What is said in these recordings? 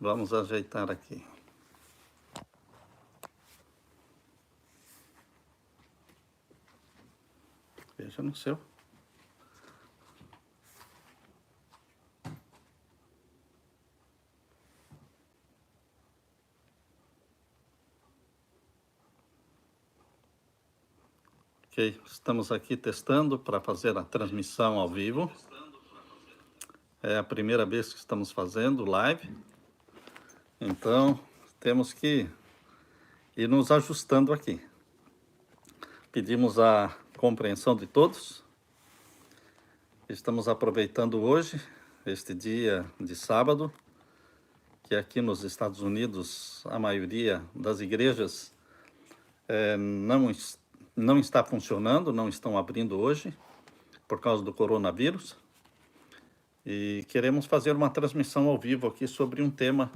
Vamos ajeitar aqui. Veja no seu. Ok, estamos aqui testando para fazer a transmissão ao vivo. É a primeira vez que estamos fazendo live. Então, temos que ir nos ajustando aqui. Pedimos a compreensão de todos. Estamos aproveitando hoje, este dia de sábado, que aqui nos Estados Unidos a maioria das igrejas não está funcionando, não estão abrindo hoje, por causa do coronavírus. E queremos fazer uma transmissão ao vivo aqui sobre um tema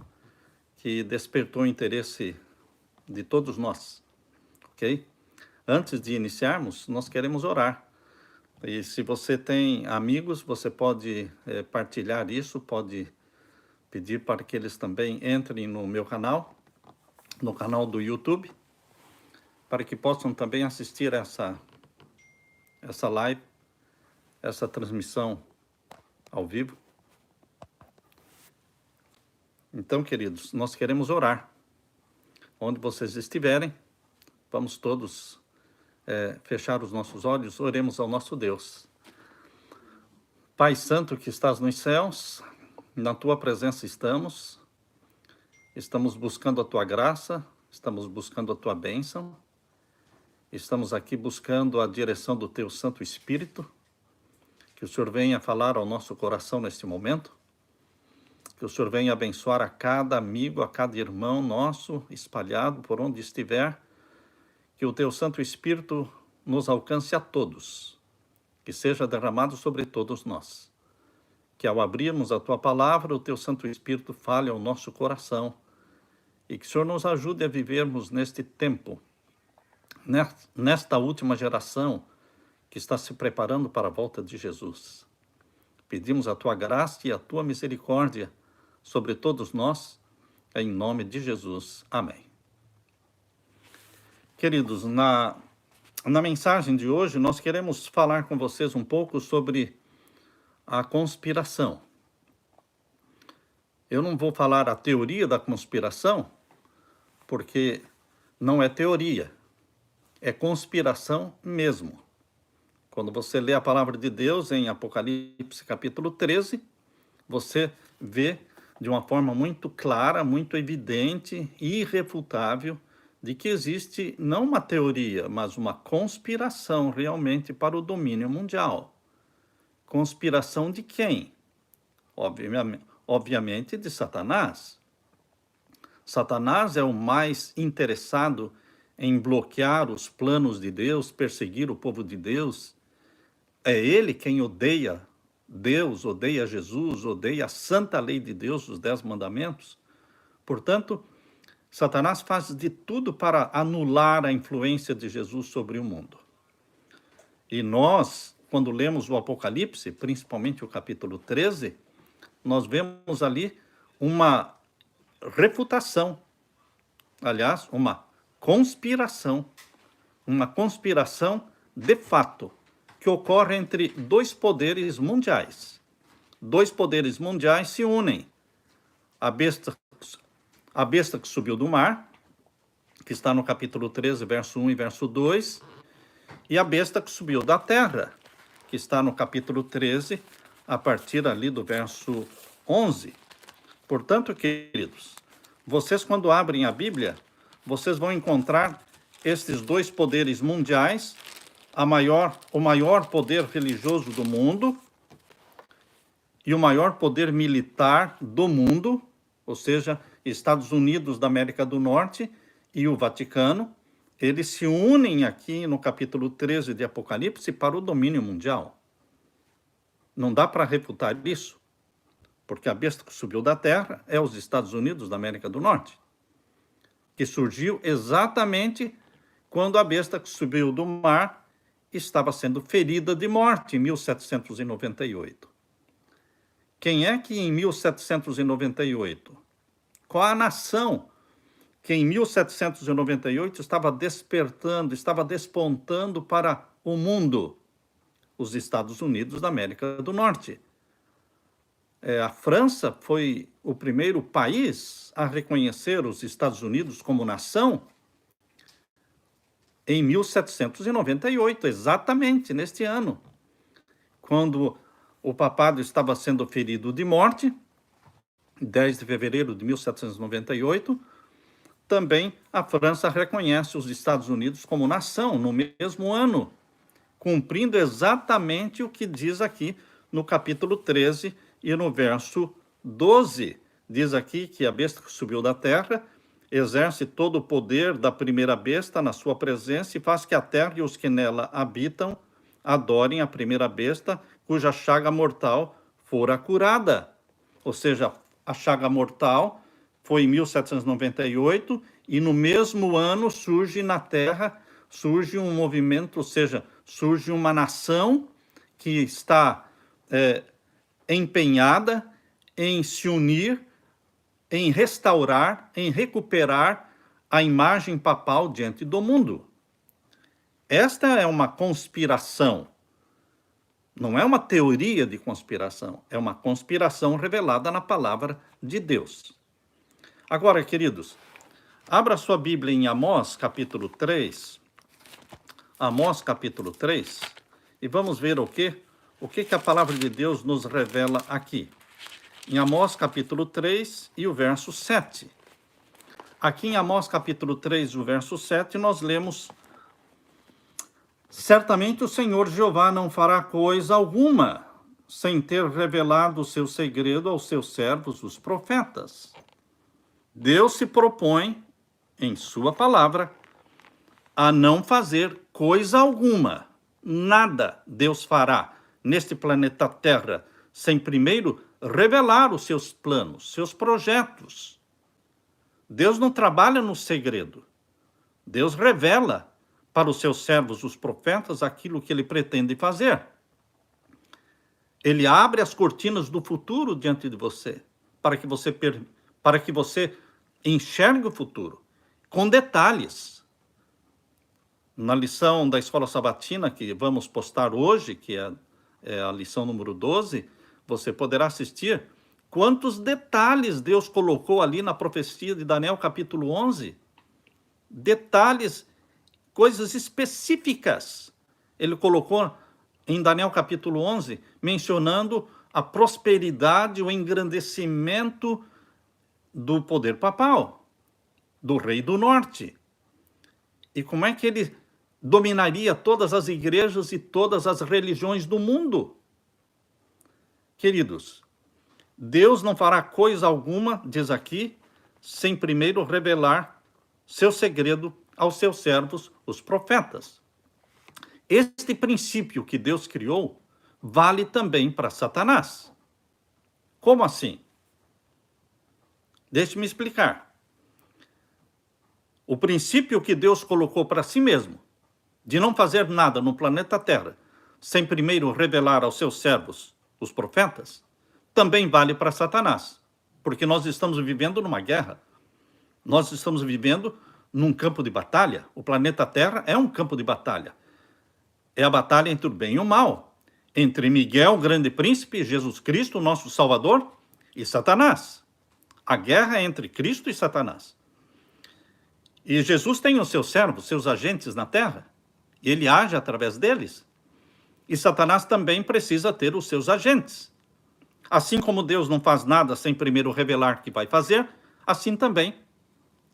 que despertou o interesse de todos nós, ok? Antes de iniciarmos, nós queremos orar. E se você tem amigos, você pode partilhar isso, pode pedir para que eles também entrem no meu canal, no canal do YouTube, para que possam também assistir essa live, essa transmissão ao vivo. Então, queridos, nós queremos orar. Onde vocês estiverem, vamos todos fechar os nossos olhos, oremos ao nosso Deus. Pai Santo que estás nos céus, na Tua presença estamos buscando a Tua graça, estamos buscando a Tua bênção, estamos aqui buscando a direção do Teu Santo Espírito, que o Senhor venha falar ao nosso coração neste momento, que o Senhor venha abençoar a cada amigo, a cada irmão nosso, espalhado por onde estiver, que o Teu Santo Espírito nos alcance a todos, que seja derramado sobre todos nós. Que ao abrirmos a Tua palavra, o Teu Santo Espírito fale ao nosso coração e que o Senhor nos ajude a vivermos neste tempo, nesta última geração que está se preparando para a volta de Jesus. Pedimos a Tua graça e a Tua misericórdia sobre todos nós, em nome de Jesus. Amém. Queridos, na mensagem de hoje, nós queremos falar com vocês um pouco sobre a conspiração. Eu não vou falar a teoria da conspiração, porque não é teoria, é conspiração mesmo. Quando você lê a palavra de Deus em Apocalipse capítulo 13, você vê de uma forma muito clara, muito evidente e irrefutável de que existe não uma teoria, mas uma conspiração realmente para o domínio mundial. Conspiração de quem? Obviamente de Satanás. Satanás é o mais interessado em bloquear os planos de Deus, perseguir o povo de Deus. É ele quem odeia Deus, odeia Jesus, odeia a santa lei de Deus, os 10 mandamentos. Portanto, Satanás faz de tudo para anular a influência de Jesus sobre o mundo. E nós, quando lemos o Apocalipse, principalmente o capítulo 13, nós vemos ali uma refutação, aliás, uma conspiração de fato, que ocorre entre dois poderes mundiais. Dois poderes mundiais se unem. A besta que subiu do mar, que está no capítulo 13, verso 1 e verso 2, e a besta que subiu da terra, que está no capítulo 13, a partir ali do verso 11. Portanto, queridos, vocês quando abrem a Bíblia, vocês vão encontrar estes dois poderes mundiais, o maior poder religioso do mundo e o maior poder militar do mundo, ou seja, Estados Unidos da América do Norte e o Vaticano, eles se unem aqui no capítulo 13 de Apocalipse para o domínio mundial. Não dá para refutar isso, porque a besta que subiu da terra é os Estados Unidos da América do Norte, que surgiu exatamente quando a besta que subiu do mar estava sendo ferida de morte em 1798. Quem é que em 1798 Qual a nação que em 1798 estava despertando, estava despontando para o mundo? Os Estados Unidos da América do Norte. A França foi o primeiro país a reconhecer os Estados Unidos como nação em 1798, exatamente neste ano, quando o papado estava sendo ferido de morte, 10 de fevereiro de 1798, também a França reconhece os Estados Unidos como nação no mesmo ano, cumprindo exatamente o que diz aqui no capítulo 13 e no verso 12. Diz aqui que a besta que subiu da terra exerce todo o poder da primeira besta na sua presença e faz que a terra e os que nela habitam adorem a primeira besta, cuja chaga mortal fora curada. Ou seja, a chaga mortal foi em 1798 e no mesmo ano surge na terra, surge um movimento, ou seja, surge uma nação que está empenhada em se unir, em restaurar, em recuperar a imagem papal diante do mundo. Esta é uma conspiração. Não é uma teoria de conspiração, é uma conspiração revelada na palavra de Deus. Agora, queridos, abra sua Bíblia em Amós, capítulo 3. Amós, capítulo 3. E vamos ver o que a palavra de Deus nos revela aqui. Em Amós, capítulo 3 e o verso 7. Aqui em Amós, capítulo 3, o verso 7, nós lemos: certamente o Senhor Jeová não fará coisa alguma, sem ter revelado o seu segredo aos seus servos, os profetas. Deus se propõe, em sua palavra, a não fazer coisa alguma. Nada Deus fará neste planeta Terra, sem primeiro revelar os seus planos, seus projetos. Deus não trabalha no segredo. Deus revela para os seus servos, os profetas, aquilo que ele pretende fazer. Ele abre as cortinas do futuro diante de você, para que você enxergue o futuro, com detalhes. Na lição da Escola Sabatina, que vamos postar hoje, que é a lição número 12, você poderá assistir quantos detalhes Deus colocou ali na profecia de Daniel, capítulo 11. Detalhes, coisas específicas. Ele colocou em Daniel, capítulo 11, mencionando a prosperidade, o engrandecimento do poder papal, do rei do norte. E como é que ele dominaria todas as igrejas e todas as religiões do mundo? Queridos, Deus não fará coisa alguma, diz aqui, sem primeiro revelar seu segredo aos seus servos, os profetas. Este princípio que Deus criou vale também para Satanás. Como assim? Deixe-me explicar. O princípio que Deus colocou para si mesmo, de não fazer nada no planeta Terra, sem primeiro revelar aos seus servos, os profetas, também vale para Satanás. Porque nós estamos vivendo numa guerra. Nós estamos vivendo num campo de batalha. O planeta Terra é um campo de batalha. É a batalha entre o bem e o mal. Entre Miguel, o grande príncipe, Jesus Cristo, nosso Salvador, e Satanás. A guerra é entre Cristo e Satanás. E Jesus tem os seus servos, seus agentes na terra. E ele age através deles. E Satanás também precisa ter os seus agentes. Assim como Deus não faz nada sem primeiro revelar que vai fazer, assim também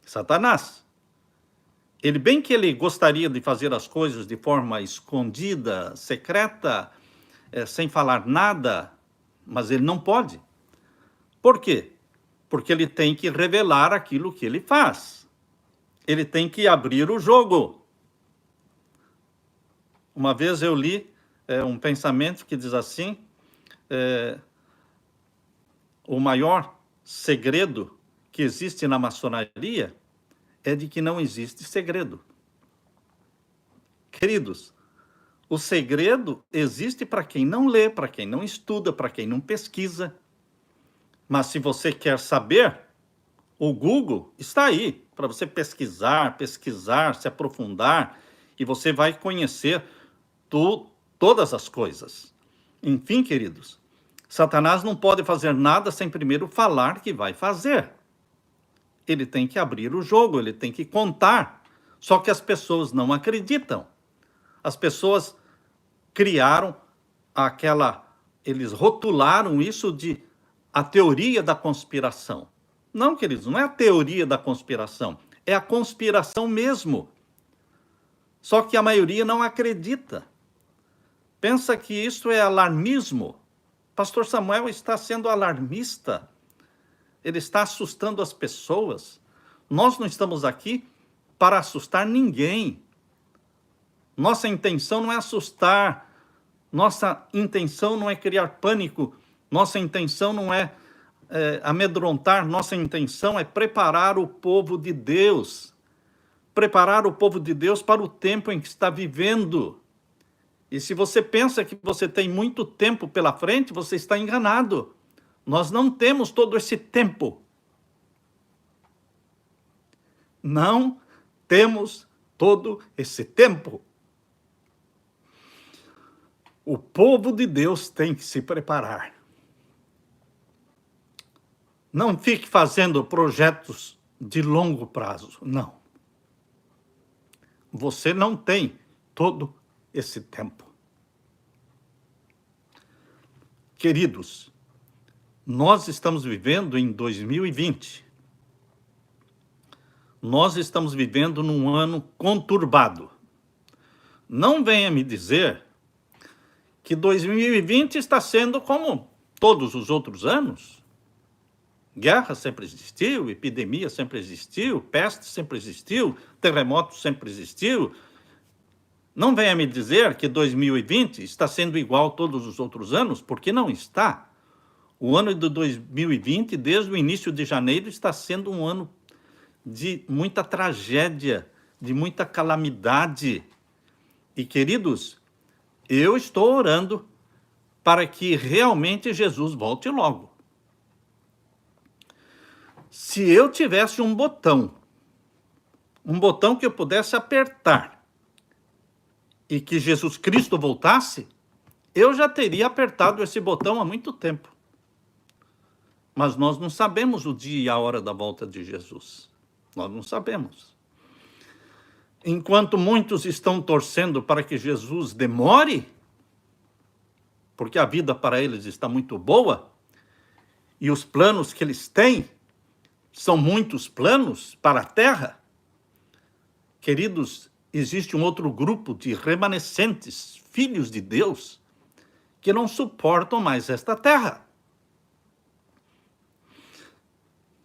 Satanás. Bem que ele gostaria de fazer as coisas de forma escondida, secreta, sem falar nada, mas ele não pode. Por quê? Porque ele tem que revelar aquilo que ele faz. Ele tem que abrir o jogo. Uma vez eu li um pensamento que diz assim: o maior segredo que existe na maçonaria é de que não existe segredo. Queridos, o segredo existe para quem não lê, para quem não estuda, para quem não pesquisa. Mas se você quer saber O Google está aí para você pesquisar, se aprofundar, e você vai conhecer todas as coisas. Enfim, queridos, Satanás não pode fazer nada sem primeiro falar que vai fazer. Ele tem que abrir o jogo, ele tem que contar. Só que as pessoas não acreditam. As pessoas criaram eles rotularam isso de a teoria da conspiração. Não, queridos, não é a teoria da conspiração, é a conspiração mesmo. Só que a maioria não acredita. Pensa que isso é alarmismo. Pastor Samuel está sendo alarmista. Ele está assustando as pessoas. Nós não estamos aqui para assustar ninguém. Nossa intenção não é assustar. Nossa intenção não é criar pânico. Nossa intenção não é amedrontar. Nossa intenção é preparar o povo de Deus. Preparar o povo de Deus para o tempo em que está vivendo. E se você pensa que você tem muito tempo pela frente, você está enganado. Nós não temos todo esse tempo. Não temos todo esse tempo. O povo de Deus tem que se preparar. Não fique fazendo projetos de longo prazo, não. Você não tem todo esse tempo. Queridos, nós estamos vivendo em 2020. Nós estamos vivendo num ano conturbado. Não venha me dizer que 2020 está sendo como todos os outros anos. Guerra sempre existiu, epidemia sempre existiu, peste sempre existiu, terremoto sempre existiu. Não venha me dizer que 2020 está sendo igual a todos os outros anos, porque não está. O ano de 2020, desde o início de janeiro, está sendo um ano de muita tragédia, de muita calamidade. E, queridos, eu estou orando para que realmente Jesus volte logo. Se eu tivesse um botão que eu pudesse apertar, e que Jesus Cristo voltasse, eu já teria apertado esse botão há muito tempo. Mas nós não sabemos o dia e a hora da volta de Jesus. Nós não sabemos. Enquanto muitos estão torcendo para que Jesus demore, porque a vida para eles está muito boa, e os planos que eles têm são muitos planos para a terra, queridos, existe um outro grupo de remanescentes, filhos de Deus, que não suportam mais esta terra.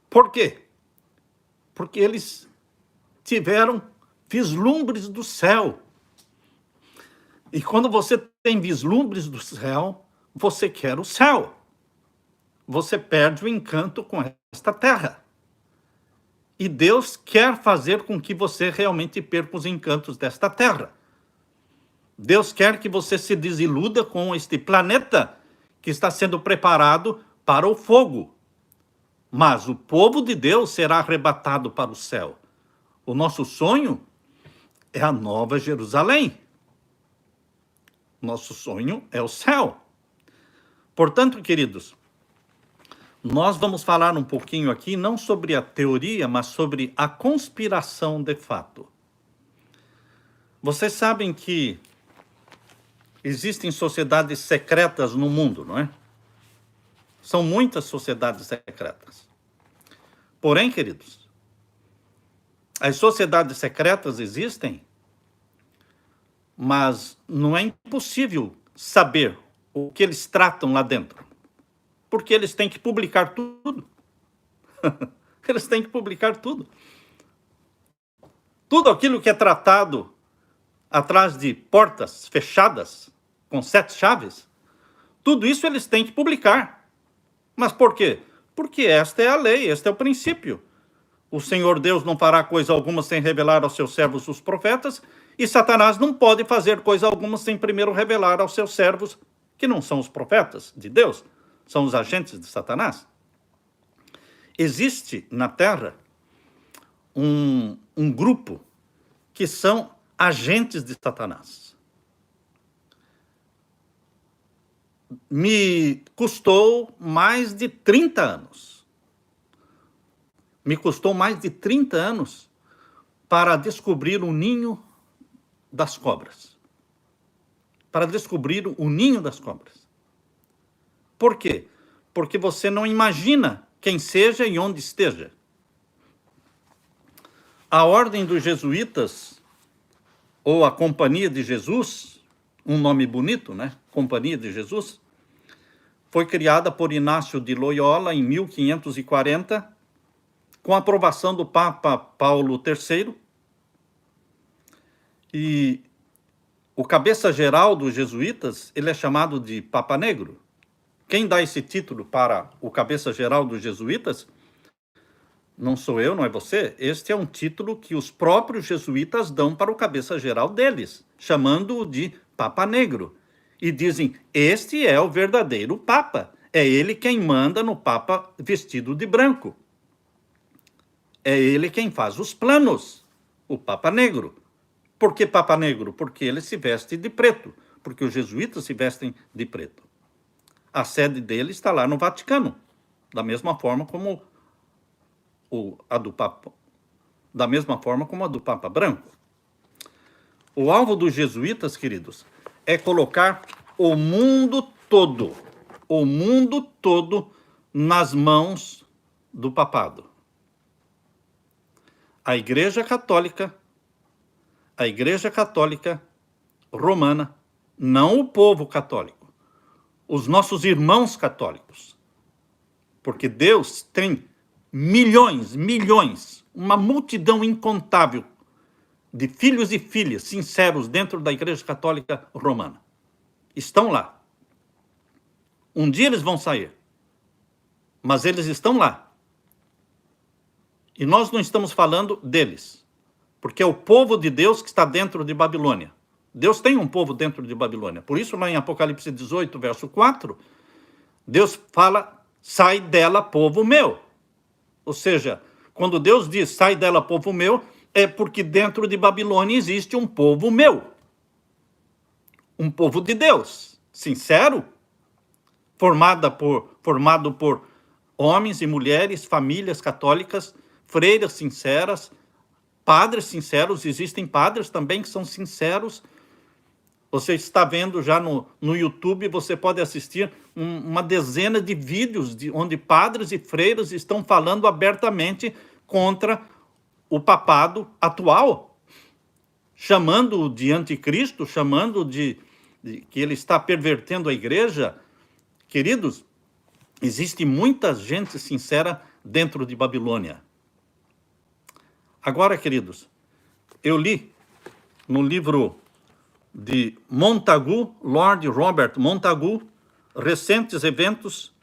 Por quê? Porque eles tiveram vislumbres do céu. E quando você tem vislumbres do céu, você quer o céu. Você perde o encanto com esta terra. E Deus quer fazer com que você realmente perca os encantos desta terra. Deus quer que você se desiluda com este planeta que está sendo preparado para o fogo. Mas o povo de Deus será arrebatado para o céu. O nosso sonho é a Nova Jerusalém. Nosso sonho é o céu. Portanto, queridos, nós vamos falar um pouquinho aqui, não sobre a teoria, mas sobre a conspiração de fato. Vocês sabem que existem sociedades secretas no mundo, não é? São muitas sociedades secretas. Porém, queridos, as sociedades secretas existem, mas não é impossível saber o que eles tratam lá dentro. Porque eles têm que publicar tudo. Eles têm que publicar tudo. Tudo aquilo que é tratado atrás de portas fechadas, com 7 chaves, tudo isso eles têm que publicar. Mas por quê? Porque esta é a lei, este é o princípio. O Senhor Deus não fará coisa alguma sem revelar aos seus servos os profetas, e Satanás não pode fazer coisa alguma sem primeiro revelar aos seus servos, que não são os profetas de Deus, são os agentes de Satanás. existe na Terra um grupo que são agentes de Satanás. Me custou mais de 30 anos. Me custou mais de 30 anos para descobrir o ninho das cobras. Para descobrir o ninho das cobras. Por quê? Porque você não imagina quem seja e onde esteja. A Ordem dos Jesuítas, ou a Companhia de Jesus, um nome bonito, né? Companhia de Jesus, foi criada por Inácio de Loyola em 1540, com a aprovação do Papa Paulo III. E o cabeça-geral dos jesuítas, ele é chamado de Papa Negro. Quem dá esse título para o cabeça-geral dos jesuítas não sou eu, não é você. Este é um título que os próprios jesuítas dão para o cabeça-geral deles, chamando-o de Papa Negro. E dizem, este é o verdadeiro Papa. É ele quem manda no Papa vestido de branco. É ele quem faz os planos, o Papa Negro. Por que Papa Negro? Porque ele se veste de preto, porque os jesuítas se vestem de preto. A sede dele está lá no Vaticano, da mesma forma como a do Papa Branco. O alvo dos jesuítas, queridos, é colocar o mundo todo nas mãos do papado. A Igreja Católica Romana, não o povo católico, os nossos irmãos católicos, porque Deus tem milhões, uma multidão incontável de filhos e filhas sinceros dentro da Igreja Católica Romana. Estão lá. Um dia eles vão sair, mas eles estão lá. E nós não estamos falando deles, porque é o povo de Deus que está dentro de Babilônia. Deus tem um povo dentro de Babilônia. Por isso, lá em Apocalipse 18, verso 4, Deus fala, sai dela, povo meu. Ou seja, quando Deus diz, sai dela, povo meu, é porque dentro de Babilônia existe um povo meu. Um povo de Deus, sincero, formado por homens e mulheres, famílias católicas, freiras sinceras, padres sinceros. Existem padres também que são sinceros. Você está vendo já no YouTube, você pode assistir uma dezena de vídeos onde padres e freiras estão falando abertamente contra o papado atual, chamando-o de anticristo, chamando de que ele está pervertendo a igreja. Queridos, existe muita gente sincera dentro de Babilônia. Agora, queridos, eu li no livro de Montagu, Lord Robert Montagu, Recentes Eventos,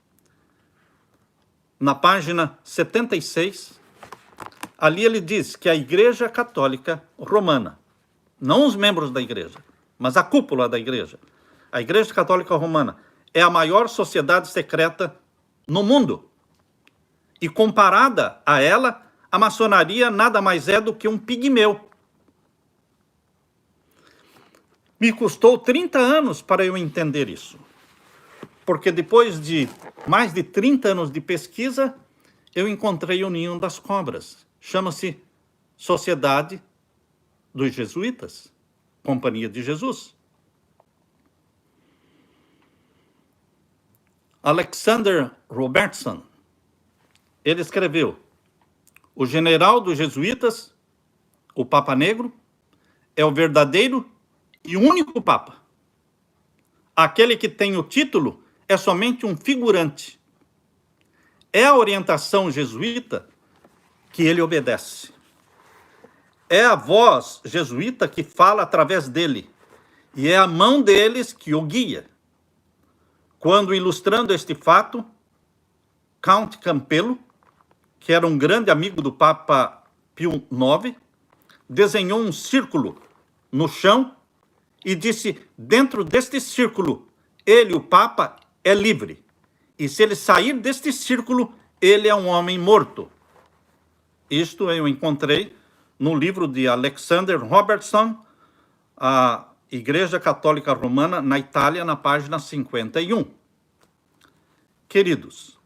na página 76, ali ele diz que a Igreja Católica Romana, não os membros da igreja, mas a cúpula da igreja, a Igreja Católica Romana é a maior sociedade secreta no mundo. E comparada a ela, a maçonaria nada mais é do que um pigmeu. Me custou 30 anos para eu entender isso. Porque depois de mais de 30 anos de pesquisa, eu encontrei o ninho das cobras. Chama-se Sociedade dos Jesuítas, Companhia de Jesus. Alexander Robertson, ele escreveu, o general dos jesuítas, o Papa Negro, é o verdadeiro e único Papa. Aquele que tem o título é somente um figurante. É a orientação jesuíta que ele obedece. É a voz jesuíta que fala através dele. E é a mão deles que o guia. Quando, ilustrando este fato, Count Campelo, que era um grande amigo do Papa Pio IX, desenhou um círculo no chão e disse, dentro deste círculo, ele, o Papa, é livre. E se ele sair deste círculo, ele é um homem morto. Isto eu encontrei no livro de Alexander Robertson, a Igreja Católica Romana na Itália, na página 51. Queridos,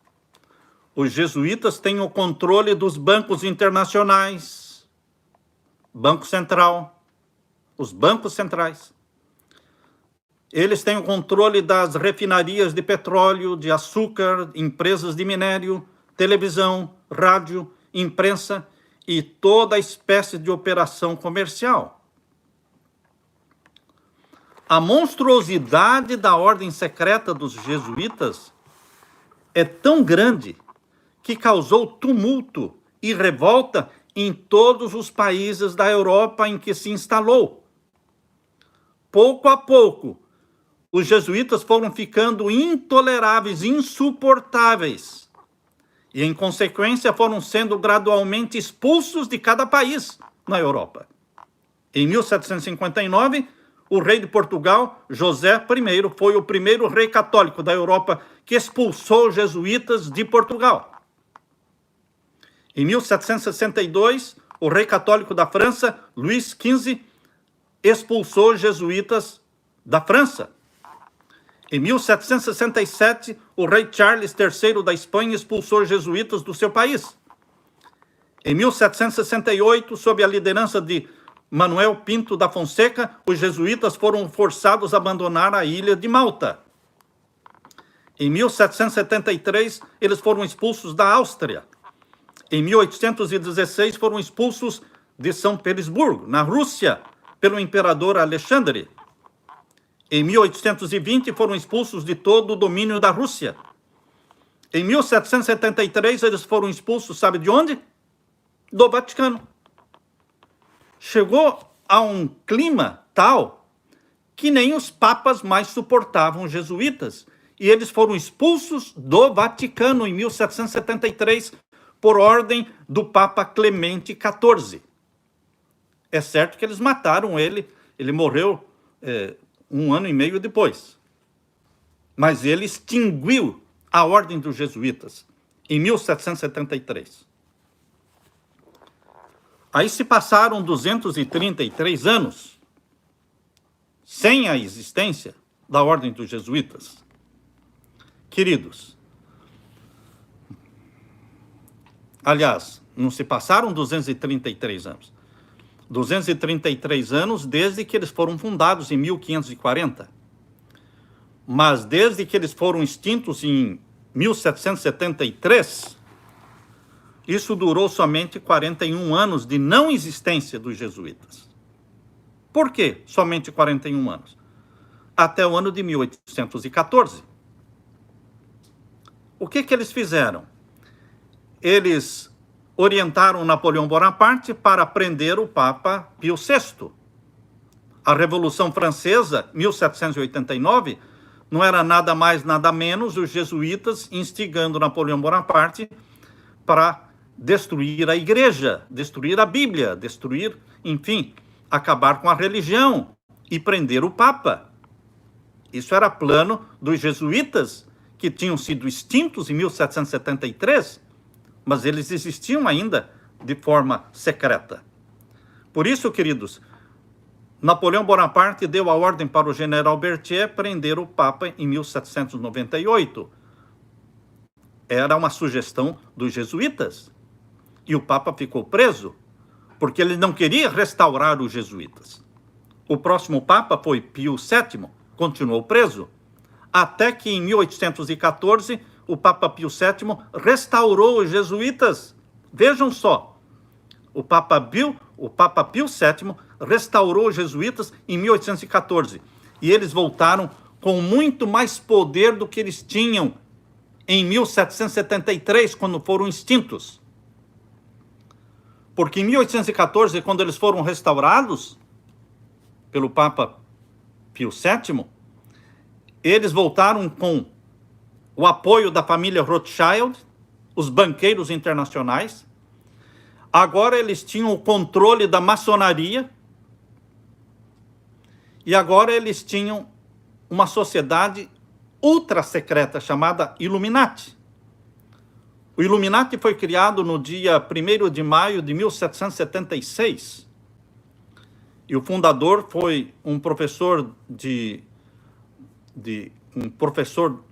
os jesuítas têm o controle dos bancos internacionais, Banco Central, os bancos centrais. Eles têm o controle das refinarias de petróleo, de açúcar, empresas de minério, televisão, rádio, imprensa e toda espécie de operação comercial. A monstruosidade da ordem secreta dos jesuítas é tão grande que causou tumulto e revolta em todos os países da Europa em que se instalou. Pouco a pouco, os jesuítas foram ficando intoleráveis, insuportáveis, e, em consequência, foram sendo gradualmente expulsos de cada país na Europa. Em 1759, o rei de Portugal, José I, foi o primeiro rei católico da Europa que expulsou os jesuítas de Portugal. Em 1762, o rei católico da França, Luís XV, expulsou os jesuítas da França. Em 1767, o rei Charles III da Espanha expulsou os jesuítas do seu país. Em 1768, sob a liderança de Manuel Pinto da Fonseca, os jesuítas foram forçados a abandonar a ilha de Malta. Em 1773, eles foram expulsos da Áustria. Em 1816, foram expulsos de São Petersburgo, na Rússia, pelo imperador Alexandre. Em 1820, foram expulsos de todo o domínio da Rússia. Em 1773, eles foram expulsos, sabe de onde? Do Vaticano. Chegou a um clima tal que nem os papas mais suportavam os jesuítas, e eles foram expulsos do Vaticano em 1773 por ordem do Papa Clemente XIV. É certo que eles mataram ele morreu 1 ano e meio depois. Mas ele extinguiu a ordem dos jesuítas em 1773. Aí se passaram 233 anos sem a existência da ordem dos jesuítas. Queridos, aliás, não se passaram 233 anos. 233 anos desde que eles foram fundados em 1540. Mas desde que eles foram extintos em 1773, isso durou somente 41 anos de não existência dos jesuítas. Por que somente 41 anos? Até o ano de 1814. O que eles fizeram? Eles orientaram Napoleão Bonaparte para prender o Papa Pio VI. A Revolução Francesa, 1789, não era nada mais, nada menos os jesuítas instigando Napoleão Bonaparte para destruir a igreja, destruir a Bíblia, destruir, enfim, acabar com a religião e prender o Papa. Isso era plano dos jesuítas, que tinham sido extintos em 1773, mas eles existiam ainda de forma secreta. Por isso, queridos, Napoleão Bonaparte deu a ordem para o general Berthier prender o Papa em 1798. Era uma sugestão dos jesuítas. E o Papa ficou preso, porque ele não queria restaurar os jesuítas. O próximo Papa foi Pio VII, continuou preso, até que em 1814 o Papa Pio VII restaurou os jesuítas. Vejam só, o Papa Pio VII restaurou os jesuítas em 1814, e eles voltaram com muito mais poder do que eles tinham em 1773, quando foram extintos. Porque em 1814, quando eles foram restaurados pelo Papa Pio VII, eles voltaram com o apoio da família Rothschild, os banqueiros internacionais. Agora eles tinham o controle da maçonaria e agora eles tinham uma sociedade ultra secreta chamada Illuminati, O Illuminati foi criado no dia 1º de maio de 1776. E o fundador foi um professor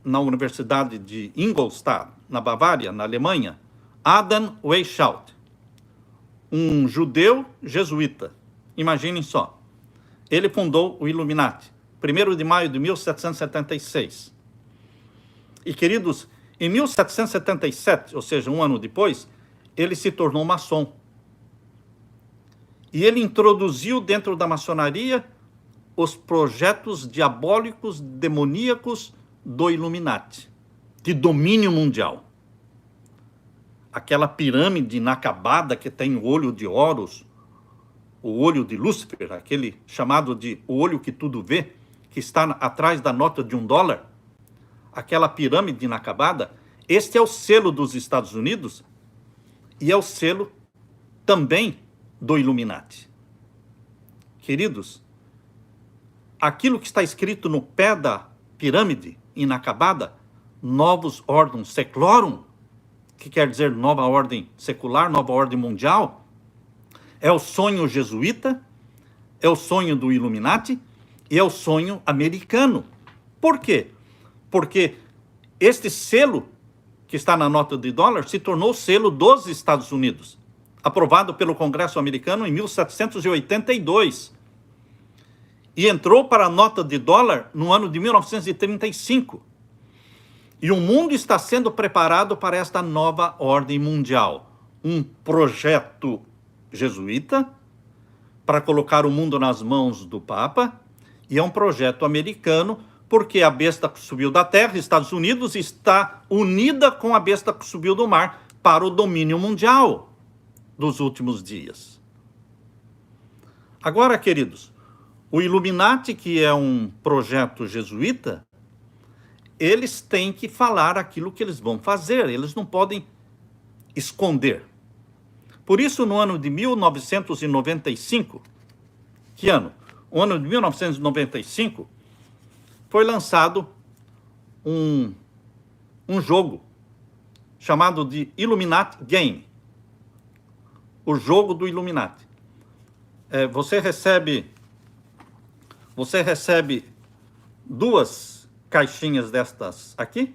na Universidade de Ingolstadt, na Bavária, na Alemanha, Adam Weishaupt, um judeu jesuíta. Imaginem só. Ele fundou o Illuminati, 1º de maio de 1776. E, queridos, em 1777, ou seja, um ano depois, ele se tornou maçom. E ele introduziu dentro da maçonaria os projetos diabólicos, demoníacos do Illuminati, de domínio mundial. Aquela pirâmide inacabada que tem o olho de Horus, o olho de Lúcifer, aquele chamado de o olho que tudo vê, que está atrás da nota de $1, aquela pirâmide inacabada, este é o selo dos Estados Unidos e é o selo também do Illuminati. Queridos, aquilo que está escrito no pé da pirâmide inacabada, Novus Ordem Seclorum, que quer dizer nova ordem secular, nova ordem mundial, é o sonho jesuíta, é o sonho do Illuminati e é o sonho americano. Por quê? Porque este selo que está na nota de $1 se tornou selo dos Estados Unidos, aprovado pelo Congresso americano em 1782. E entrou para a nota de $1 no ano de 1935. E o mundo está sendo preparado para esta nova ordem mundial. Um projeto jesuíta para colocar o mundo nas mãos do Papa, e é um projeto americano, porque a besta que subiu da terra, Estados Unidos, está unida com a besta que subiu do mar para o domínio mundial dos últimos dias. Agora, queridos, o Illuminati, que é um projeto jesuíta, eles têm que falar aquilo que eles vão fazer, eles não podem esconder. Por isso, no ano de 1995, que ano? O ano de 1995, foi lançado um jogo chamado de Illuminati Game, o jogo do Illuminati. Você recebe 2 caixinhas destas aqui.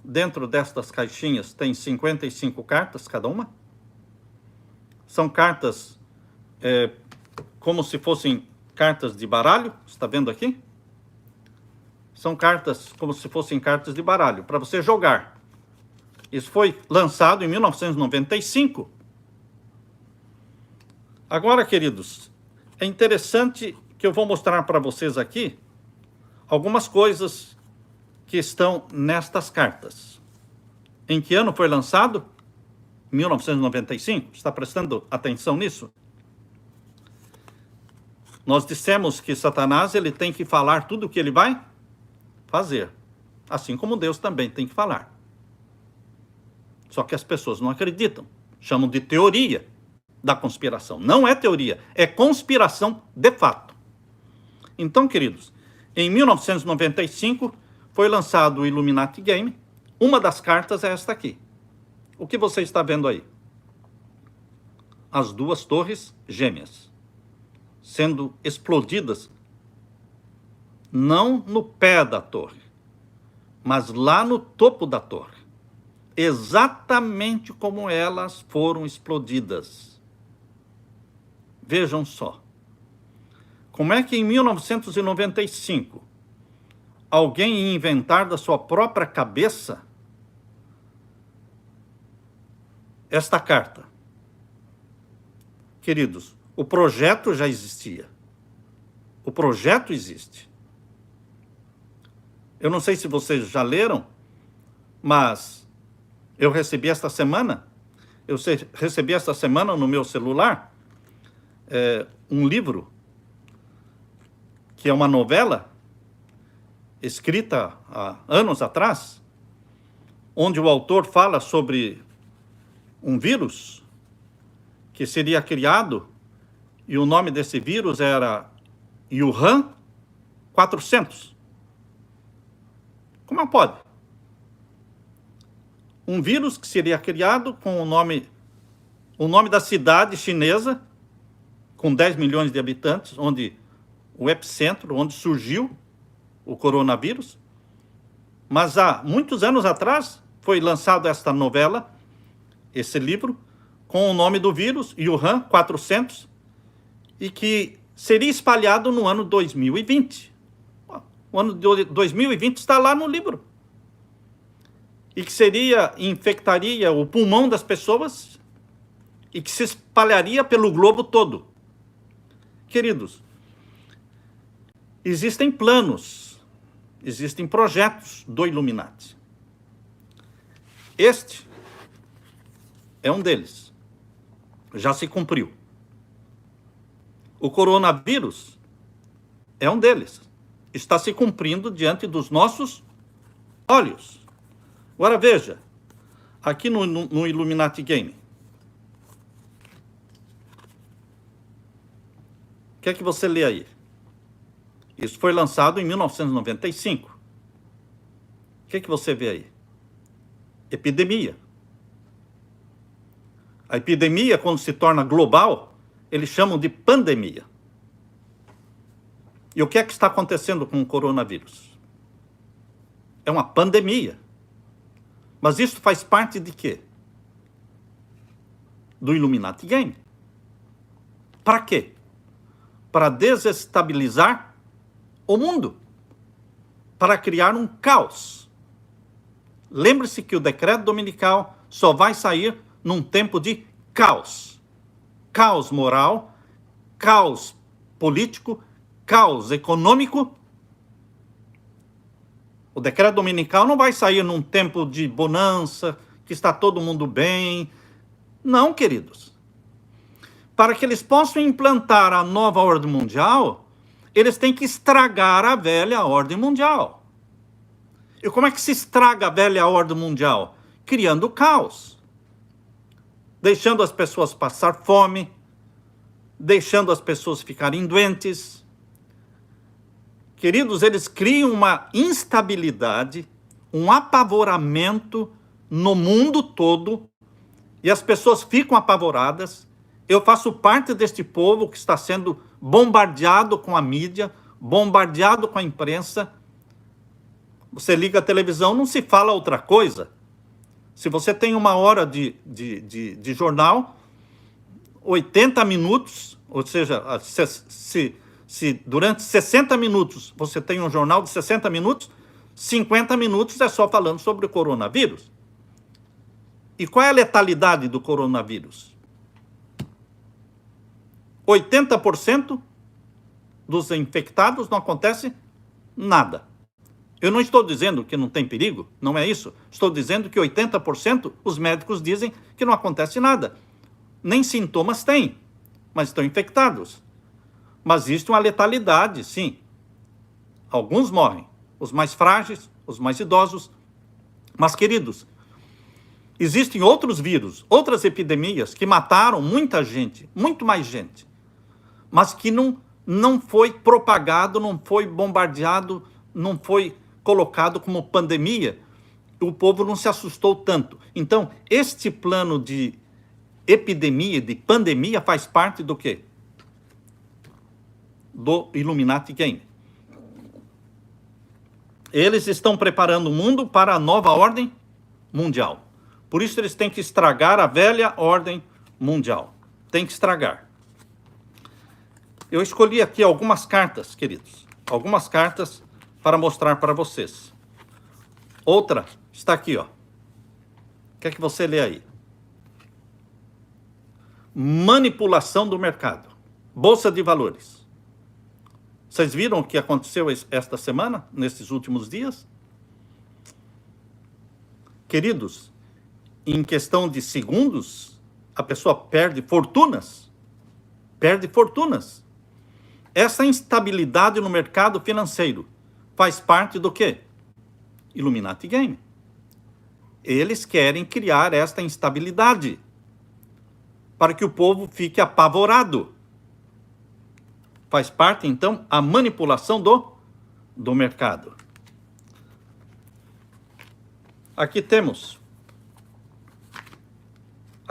Dentro destas caixinhas tem 55 cartas cada uma. São cartas como se fossem cartas de baralho, está vendo aqui? São cartas como se fossem cartas de baralho, para você jogar. Isso foi lançado em 1995. Agora, queridos, é interessante que eu vou mostrar para vocês aqui algumas coisas que estão nestas cartas. Em que ano foi lançado? 1995. Está prestando atenção nisso? Nós dissemos que Satanás ele tem que falar tudo o que ele vai fazer. Assim como Deus também tem que falar. Só que as pessoas não acreditam. Chamam de teoria da conspiração. Não é teoria, é conspiração de fato. Então, queridos, em 1995 foi lançado o Illuminati Game. Uma das cartas é esta aqui. O que você está vendo aí? As 2 torres gêmeas sendo explodidas, não no pé da torre, mas lá no topo da torre, exatamente como elas foram explodidas. Vejam só, como é que em 1995 alguém ia inventar da sua própria cabeça esta carta? Queridos, o projeto já existia. O projeto existe. Eu não sei se vocês já leram, mas eu recebi esta semana no meu celular um livro que é uma novela escrita há anos atrás, onde o autor fala sobre um vírus que seria criado, e o nome desse vírus era Wuhan 400. Como pode? Um vírus que seria criado com o nome da cidade chinesa, com 10 milhões de habitantes, onde o epicentro, onde surgiu o coronavírus. Mas há muitos anos atrás foi lançado esta novela, esse livro, com o nome do vírus, Wuhan 400, e que seria espalhado no ano 2020. O ano de 2020 está lá no livro. E que infectaria o pulmão das pessoas e que se espalharia pelo globo todo. Queridos, existem planos, existem projetos do Illuminati. Este é um deles. Já se cumpriu. O coronavírus é um deles. Está se cumprindo diante dos nossos olhos. Agora veja, aqui no Illuminati Game. O que é que você lê aí? Isso foi lançado em 1995. O que é que você vê aí? Epidemia. A epidemia, quando se torna global, eles chamam de pandemia. E o que é que está acontecendo com o coronavírus? É uma pandemia. Mas isso faz parte de quê? Do Illuminati Game. Para quê? Para desestabilizar o mundo. Para criar um caos. Lembre-se que o decreto dominical só vai sair num tempo de caos. Caos moral, caos político, caos econômico. O decreto dominical não vai sair num tempo de bonança, que está todo mundo bem. Não, queridos. Para que eles possam implantar a nova ordem mundial, eles têm que estragar a velha ordem mundial. E como é que se estraga a velha ordem mundial? Criando caos. Deixando as pessoas passar fome, deixando as pessoas ficarem doentes. Queridos, eles criam uma instabilidade, um apavoramento no mundo todo, e as pessoas ficam apavoradas. Eu faço parte deste povo que está sendo bombardeado com a mídia, bombardeado com a imprensa. Você liga a televisão, não se fala outra coisa. Se você tem 1 hora de jornal, 80 minutos, ou seja, se durante 60 minutos você tem um jornal de 60 minutos, 50 minutos é só falando sobre o coronavírus. E qual é a letalidade do coronavírus? 80% dos infectados não acontece nada. Eu não estou dizendo que não tem perigo, não é isso. Estou dizendo que 80% os médicos dizem que não acontece nada. Nem sintomas têm, mas estão infectados. Mas existe uma letalidade, sim. Alguns morrem, os mais frágeis, os mais idosos. Mas, queridos, existem outros vírus, outras epidemias que mataram muita gente, muito mais gente, mas que não foi propagado, não foi bombardeado, não foi colocado como pandemia. O povo não se assustou tanto. Então, este plano de epidemia, de pandemia, faz parte do quê? Do Illuminati Game. Eles estão preparando o mundo para a nova ordem mundial. Por isso eles têm que estragar a velha ordem mundial. Tem que estragar. Eu escolhi aqui algumas cartas, queridos. Algumas cartas para mostrar para vocês. Outra está aqui, ó. O que é que você lê aí? Manipulação do mercado. Bolsa de valores. Vocês viram o que aconteceu esta semana, nesses últimos dias? Queridos, em questão de segundos, a pessoa perde fortunas. Perde fortunas. Essa instabilidade no mercado financeiro faz parte do quê? Illuminati Game. Eles querem criar esta instabilidade para que o povo fique apavorado. Faz parte, então, a manipulação do mercado. Aqui temos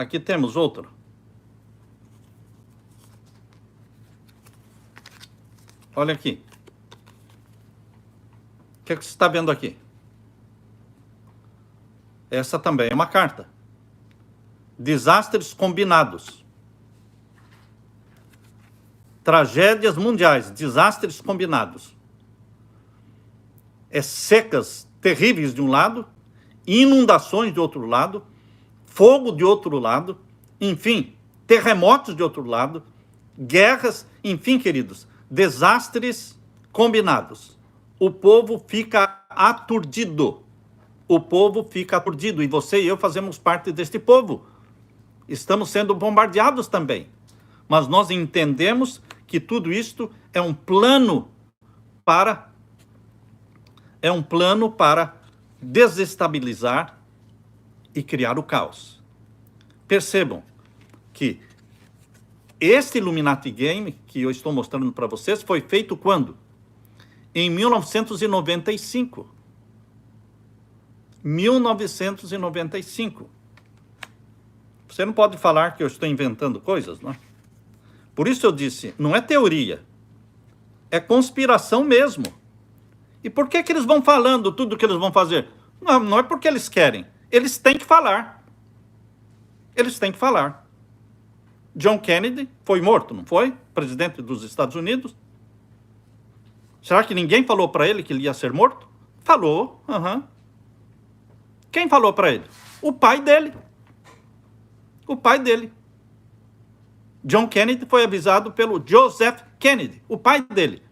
Aqui temos outro. Olha aqui. O que você está vendo aqui? Essa também é uma carta. Desastres combinados. Tragédias mundiais, desastres combinados. Secas terríveis de um lado, inundações de outro lado, fogo de outro lado, enfim, terremotos de outro lado, guerras, enfim, queridos, desastres combinados. O povo fica aturdido. O povo fica aturdido. E você e eu fazemos parte deste povo. Estamos sendo bombardeados também. Mas nós entendemos que tudo isto é um plano para desestabilizar e criar o caos. Percebam que este Illuminati Game que eu estou mostrando para vocês foi feito quando? Em 1995. 1995. Você não pode falar que eu estou inventando coisas, não é? Por isso eu disse, não é teoria, é conspiração mesmo. E por que eles vão falando tudo o que eles vão fazer? Não é porque eles querem, eles têm que falar. Eles têm que falar. John Kennedy foi morto, não foi? Presidente dos Estados Unidos. Será que ninguém falou para ele que ele ia ser morto? Falou, Quem falou para ele? O pai dele. O pai dele. John Kennedy foi avisado pelo Joseph Kennedy, o pai dele,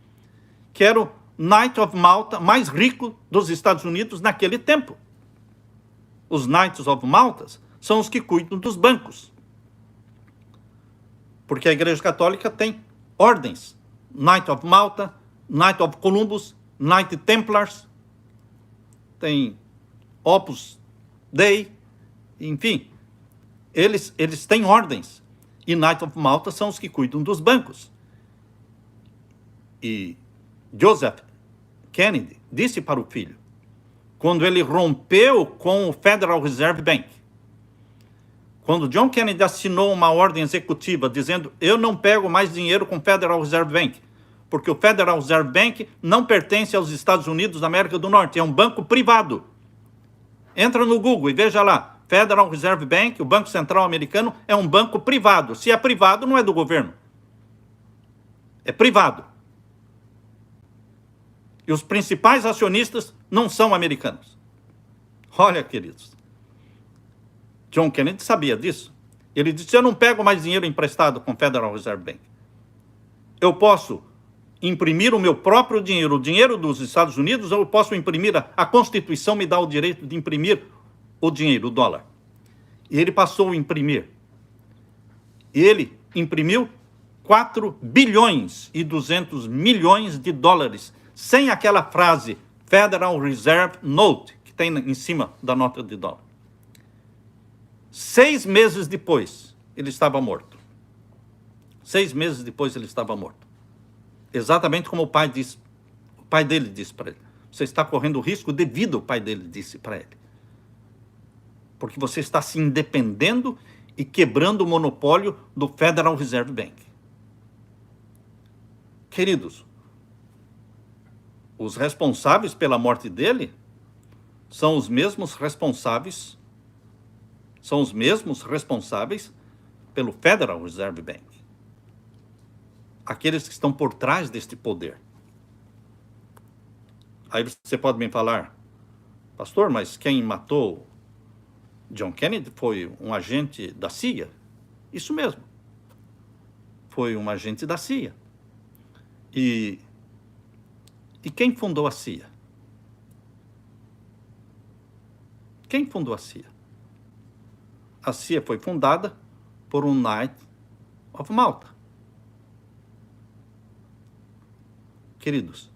que era o Knight of Malta mais rico dos Estados Unidos naquele tempo. Os Knights of Malta são os que cuidam dos bancos. Porque a Igreja Católica tem ordens. Knight of Malta, Knight of Columbus, Knight Templars, tem Opus Dei, enfim. Eles têm ordens. E Knight of Malta são os que cuidam dos bancos. E Joseph Kennedy disse para o filho, quando ele rompeu com o Federal Reserve Bank, quando John Kennedy assinou uma ordem executiva dizendo, eu não pego mais dinheiro com o Federal Reserve Bank, porque o Federal Reserve Bank não pertence aos Estados Unidos da América do Norte, é um banco privado. Entra no Google e veja lá, Federal Reserve Bank, o Banco Central Americano, é um banco privado. Se é privado, não é do governo. É privado. E os principais acionistas não são americanos. Olha, queridos. John Kennedy sabia disso. Ele disse, eu não pego mais dinheiro emprestado com o Federal Reserve Bank. Eu posso imprimir o meu próprio dinheiro, o dinheiro dos Estados Unidos, ou eu posso imprimir, a Constituição me dá o direito de imprimir o dinheiro, o dólar. E ele passou a imprimir. Ele imprimiu 4 bilhões e 200 milhões de dólares, sem aquela frase Federal Reserve Note, que tem em cima da nota de dólar. 6 meses depois, ele estava morto. 6 meses depois, ele estava morto. Exatamente como o pai dele disse para ele. Você está correndo risco devido ao pai dele disse para ele. Porque você está se independendo e quebrando o monopólio do Federal Reserve Bank. Queridos, os responsáveis pela morte dele são os mesmos responsáveis pelo Federal Reserve Bank. Aqueles que estão por trás deste poder. Aí você pode me falar, pastor, mas quem matou John Kennedy foi um agente da CIA? Isso mesmo. Foi um agente da CIA. E quem fundou a CIA? Quem fundou a CIA? A CIA foi fundada por um Knight of Malta. Queridos,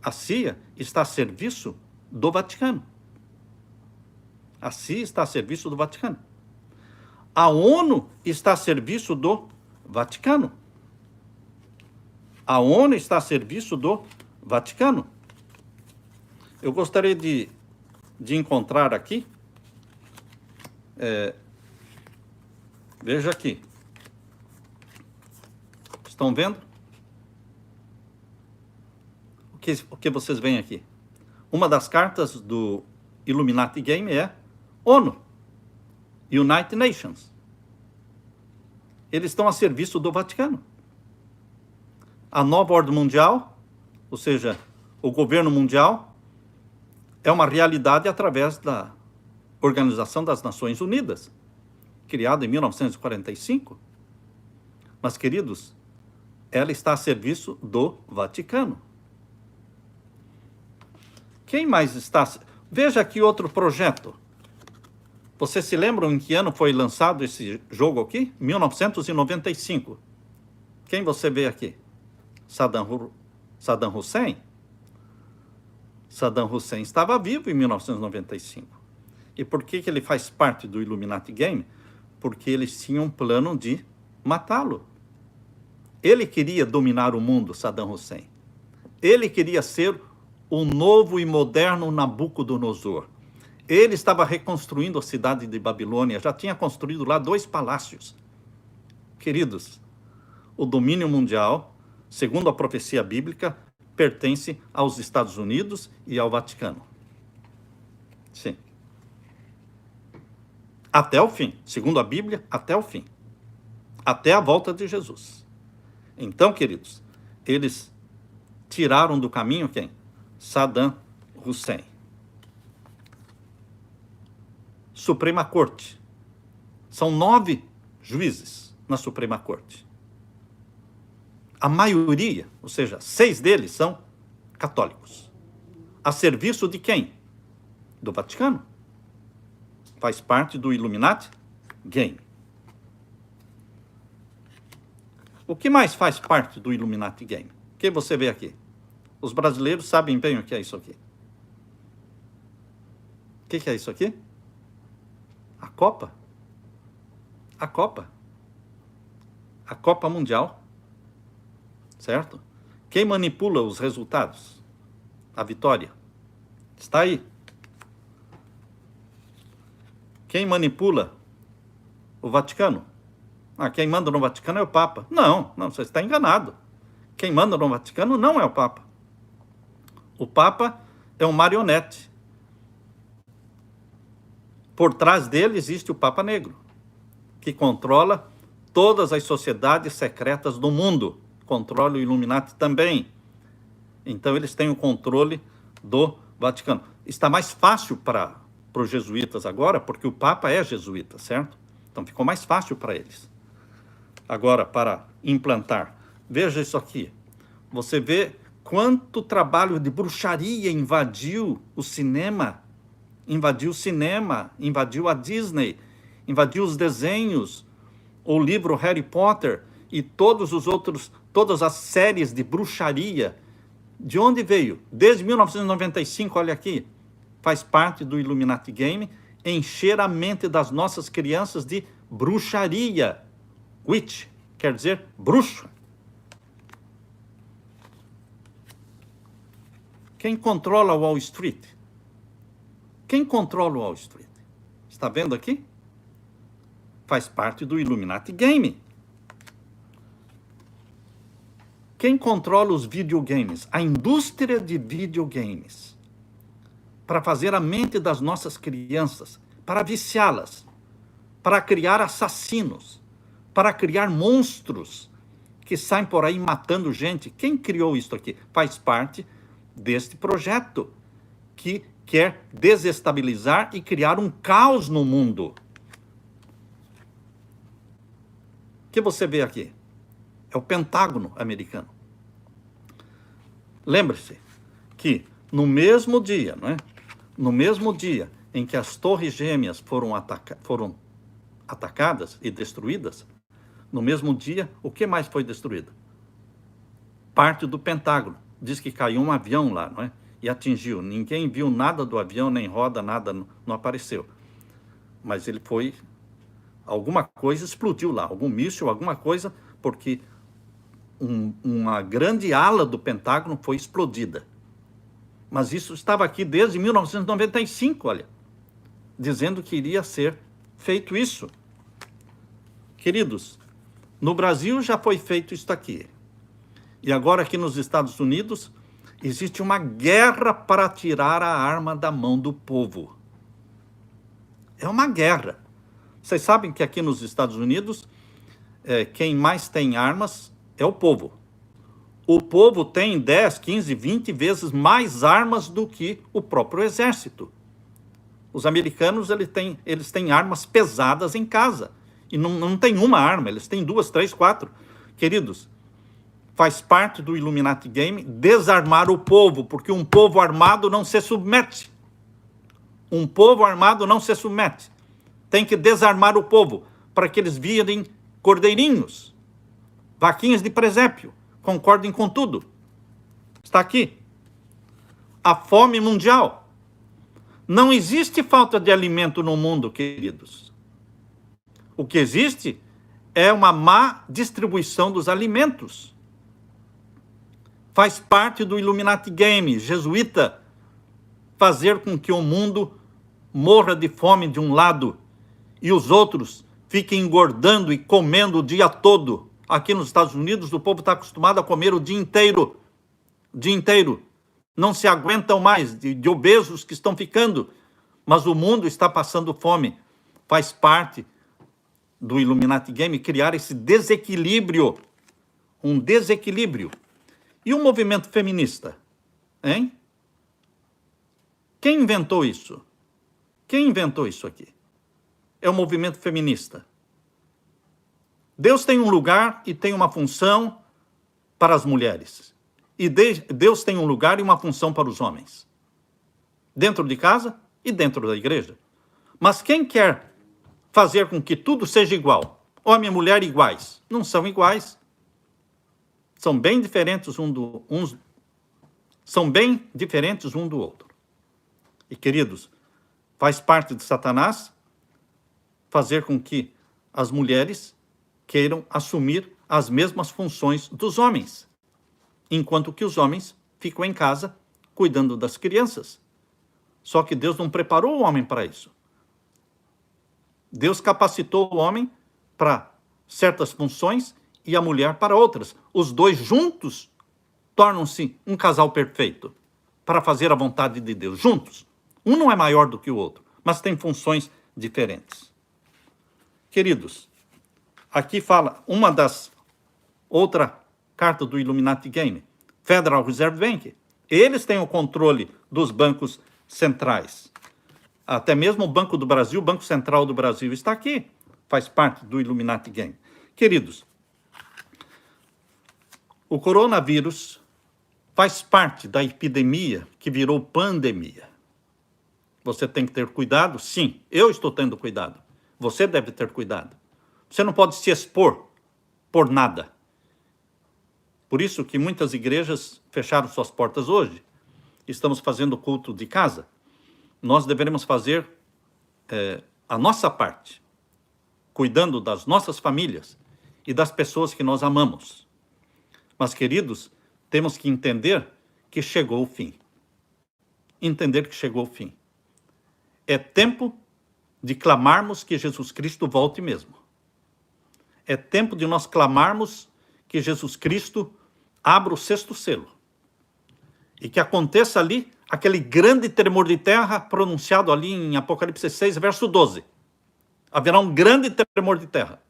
a CIA está a serviço do Vaticano. A CIA está a serviço do Vaticano. A ONU está a serviço do Vaticano. A ONU está a serviço do Vaticano. Eu gostaria de encontrar aqui Veja aqui. Estão vendo? O que vocês veem aqui? Uma das cartas do Illuminati Game é ONU, United Nations. Eles estão a serviço do Vaticano. A nova ordem mundial, ou seja, o governo mundial, é uma realidade através da Organização das Nações Unidas, criada em 1945. Mas, queridos, ela está a serviço do Vaticano. Quem mais está? Veja aqui outro projeto. Vocês se lembram em que ano foi lançado esse jogo aqui? 1995. Quem você vê aqui? Saddam Hussein? Saddam Hussein estava vivo em 1995. E por que ele faz parte do Illuminati Game? Porque eles tinham um plano de matá-lo. Ele queria dominar o mundo, Saddam Hussein. Ele queria ser o novo e moderno Nabucodonosor. Ele estava reconstruindo a cidade de Babilônia, já tinha construído lá 2 palácios. Queridos, o domínio mundial, segundo a profecia bíblica, pertence aos Estados Unidos e ao Vaticano. Sim. Até o fim, segundo a Bíblia, até o fim. Até a volta de Jesus. Então, queridos, eles tiraram do caminho quem? Saddam Hussein. Suprema Corte. São 9 juízes na Suprema Corte. A maioria, ou seja, 6 deles são católicos. A serviço de quem? Do Vaticano. Faz parte do Illuminati Game. O que mais faz parte do Illuminati Game? O que você vê aqui? Os brasileiros sabem bem o que é isso aqui. O que é isso aqui? A Copa. A Copa. A Copa Mundial. Certo? Quem manipula os resultados? A vitória. Está aí. Quem manipula o Vaticano? Quem manda no Vaticano é o Papa. Não, você está enganado. Quem manda no Vaticano não é o Papa. O Papa é um marionete. Por trás dele existe o Papa Negro, que controla todas as sociedades secretas do mundo. Controla o Illuminati também. Então eles têm o controle do Vaticano. Está mais fácil para os jesuítas agora, porque o Papa é jesuíta, certo? Então ficou mais fácil para eles. Agora, para implantar, veja isso aqui. Você vê quanto trabalho de bruxaria invadiu o cinema, invadiu a Disney, invadiu os desenhos, o livro Harry Potter e todas as séries de bruxaria. De onde veio? Desde 1995, olha aqui, faz parte do Illuminati Game, encher a mente das nossas crianças de bruxaria. Witch quer dizer bruxa. Quem controla Wall Street? Quem controla Wall Street? Está vendo aqui? Faz parte do Illuminati Game. Quem controla os videogames? A indústria de videogames. Para fazer a mente das nossas crianças, para viciá-las, para criar assassinos, para criar monstros que saem por aí matando gente. Quem criou isso aqui? Faz parte deste projeto que quer desestabilizar e criar um caos no mundo. O que você vê aqui? É o Pentágono americano. Lembre-se que no mesmo dia, não é? No mesmo dia em que as torres gêmeas foram atacadas e destruídas, no mesmo dia, o que mais foi destruído? Parte do Pentágono. Diz que caiu um avião lá, não é? E atingiu. Ninguém viu nada do avião, nem roda, nada não apareceu. Mas ele foi... Alguma coisa explodiu lá, algum míssil, alguma coisa, porque uma grande ala do Pentágono foi explodida. Mas isso estava aqui desde 1995, olha, dizendo que iria ser feito isso. Queridos, no Brasil já foi feito isso aqui. E agora aqui nos Estados Unidos existe uma guerra para tirar a arma da mão do povo. É uma guerra. Vocês sabem que aqui nos Estados Unidos, quem mais tem armas é o povo. O povo tem 10, 15, 20 vezes mais armas do que o próprio exército. Os americanos, eles têm armas pesadas em casa. E não tem uma arma, eles têm 2, 3, 4. Queridos, faz parte do Illuminati Game desarmar o povo, porque um povo armado não se submete. Um povo armado não se submete. Tem que desarmar o povo, para que eles virem cordeirinhos, vaquinhas de presépio, concordem com tudo. Está aqui. A fome mundial. Não existe falta de alimento no mundo, queridos. O que existe é uma má distribuição dos alimentos. Faz parte do Illuminati Game, jesuíta, fazer com que o mundo morra de fome de um lado e os outros fiquem engordando e comendo o dia todo. Aqui nos Estados Unidos, o povo está acostumado a comer o dia inteiro. O dia inteiro. Não se aguentam mais de obesos que estão ficando. Mas o mundo está passando fome. Faz parte do Illuminati Game criar esse desequilíbrio. Um desequilíbrio. E o movimento feminista? Hein? Quem inventou isso? Quem inventou isso aqui? É o movimento feminista. Deus tem um lugar e tem uma função para as mulheres. E Deus tem um lugar e uma função para os homens. Dentro de casa e dentro da igreja. Mas quem quer fazer com que tudo seja igual? Homem e mulher iguais? Não são iguais. São bem diferentes são bem diferentes um do outro. E, queridos, faz parte de Satanás fazer com que as mulheres queiram assumir as mesmas funções dos homens, enquanto que os homens ficam em casa cuidando das crianças. Só que Deus não preparou o homem para isso. Deus capacitou o homem para certas funções e a mulher para outras. Os dois juntos tornam-se um casal perfeito para fazer a vontade de Deus. Juntos. Um não é maior do que o outro, mas tem funções diferentes. Queridos, aqui fala outra carta do Illuminati Game, Federal Reserve Bank. Eles têm o controle dos bancos centrais. Até mesmo o Banco do Brasil, o Banco Central do Brasil está aqui. Faz parte do Illuminati Game. Queridos, o coronavírus faz parte da epidemia que virou pandemia. Você tem que ter cuidado? Sim, eu estou tendo cuidado. Você deve ter cuidado. Você não pode se expor por nada. Por isso que muitas igrejas fecharam suas portas hoje. Estamos fazendo culto de casa. Nós deveremos fazer a nossa parte, cuidando das nossas famílias e das pessoas que nós amamos. Mas, queridos, temos que entender que chegou o fim. Entender que chegou o fim. É tempo de clamarmos que Jesus Cristo volte mesmo. É tempo de nós clamarmos que Jesus Cristo abra o 6º selo. E que aconteça ali aquele grande tremor de terra pronunciado ali em Apocalipse 6, verso 12. Haverá um grande tremor de terra.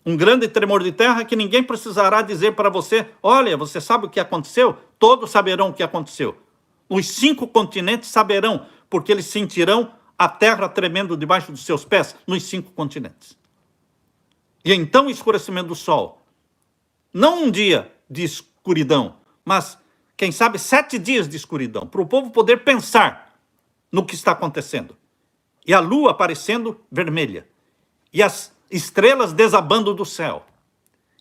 Um grande tremor de terra que ninguém precisará dizer para você, olha, você sabe o que aconteceu? Todos saberão o que aconteceu. Os 5 continentes saberão, porque eles sentirão a terra tremendo debaixo dos seus pés, nos 5 continentes. E então o escurecimento do sol. Não um dia de escuridão, mas, quem sabe, 7 dias de escuridão, para o povo poder pensar no que está acontecendo. E a lua aparecendo vermelha. E as estrelas desabando do céu.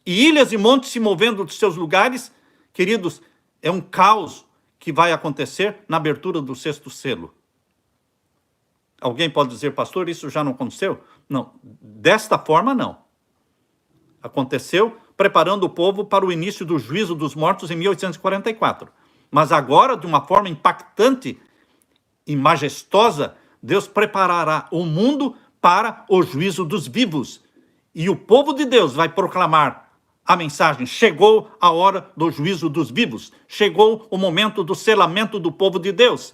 E ilhas e montes se movendo dos seus lugares. Queridos, é um caos que vai acontecer na abertura do 6º selo. Alguém pode dizer, pastor, isso já não aconteceu? Não, desta forma não. Aconteceu preparando o povo para o início do juízo dos mortos em 1844. Mas agora, de uma forma impactante e majestosa, Deus preparará o mundo para o juízo dos vivos. E o povo de Deus vai proclamar a mensagem: chegou a hora do juízo dos vivos, chegou o momento do selamento do povo de Deus.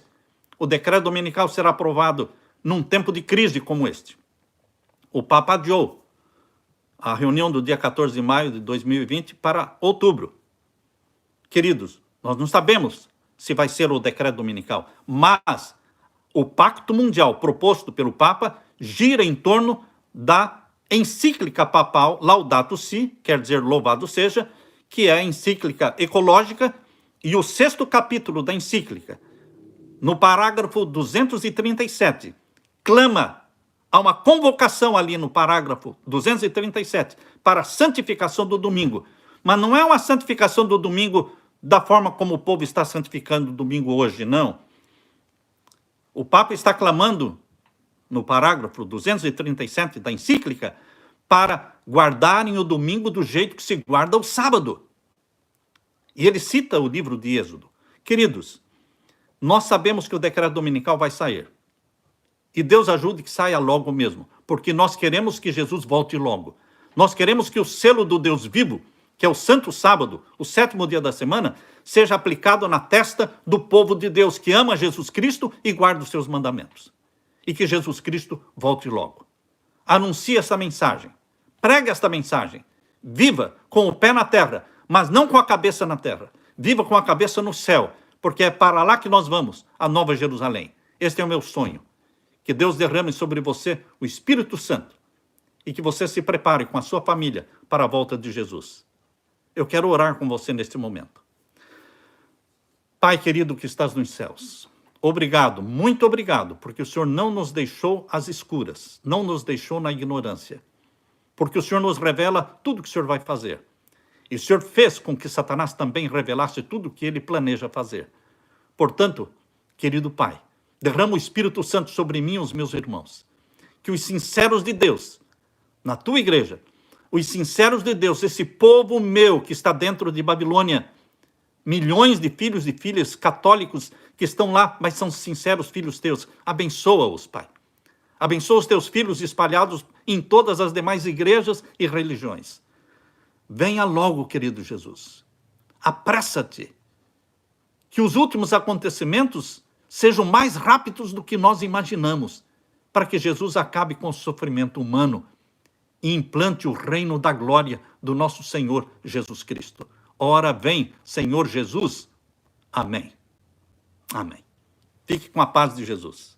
O decreto dominical será aprovado num tempo de crise como este. O Papa adiou a reunião do dia 14 de maio de 2020 para outubro. Queridos, nós não sabemos se vai ser o decreto dominical, mas o pacto mundial proposto pelo Papa gira em torno da encíclica papal Laudato Si, quer dizer louvado seja, que é a encíclica ecológica, e o 6º capítulo da encíclica, no parágrafo 237, clama a uma convocação ali no parágrafo 237 para a santificação do domingo. Mas não é uma santificação do domingo da forma como o povo está santificando o domingo hoje, não. O Papa está clamando, no parágrafo 237 da encíclica, para guardarem o domingo do jeito que se guarda o sábado. E ele cita o livro de Êxodo. Queridos, nós sabemos que o decreto dominical vai sair. E Deus ajude que saia logo mesmo, porque nós queremos que Jesus volte logo. Nós queremos que o selo do Deus vivo, que é o Santo Sábado, o 7º dia da semana, seja aplicado na testa do povo de Deus, que ama Jesus Cristo e guarda os seus mandamentos. E que Jesus Cristo volte logo. Anuncie essa mensagem. Pregue esta mensagem. Viva com o pé na terra, mas não com a cabeça na terra. Viva com a cabeça no céu, porque é para lá que nós vamos, a Nova Jerusalém. Este é o meu sonho. Que Deus derrame sobre você o Espírito Santo e que você se prepare com a sua família para a volta de Jesus. Eu quero orar com você neste momento. Pai querido que estás nos céus, obrigado, muito obrigado, porque o Senhor não nos deixou às escuras, não nos deixou na ignorância, porque o Senhor nos revela tudo o que o Senhor vai fazer. E o Senhor fez com que Satanás também revelasse tudo o que ele planeja fazer. Portanto, querido Pai, derrama o Espírito Santo sobre mim e os meus irmãos. Que os sinceros de Deus, na tua igreja, os sinceros de Deus, esse povo meu que está dentro de Babilônia, milhões de filhos e filhas católicos que estão lá, mas são sinceros filhos teus, abençoa-os, Pai. Abençoa os teus filhos espalhados em todas as demais igrejas e religiões. Venha logo, querido Jesus. Apressa-te. Que os últimos acontecimentos sejam mais rápidos do que nós imaginamos, para que Jesus acabe com o sofrimento humano e implante o reino da glória do nosso Senhor Jesus Cristo. Ora vem, Senhor Jesus. Amém. Amém. Fique com a paz de Jesus.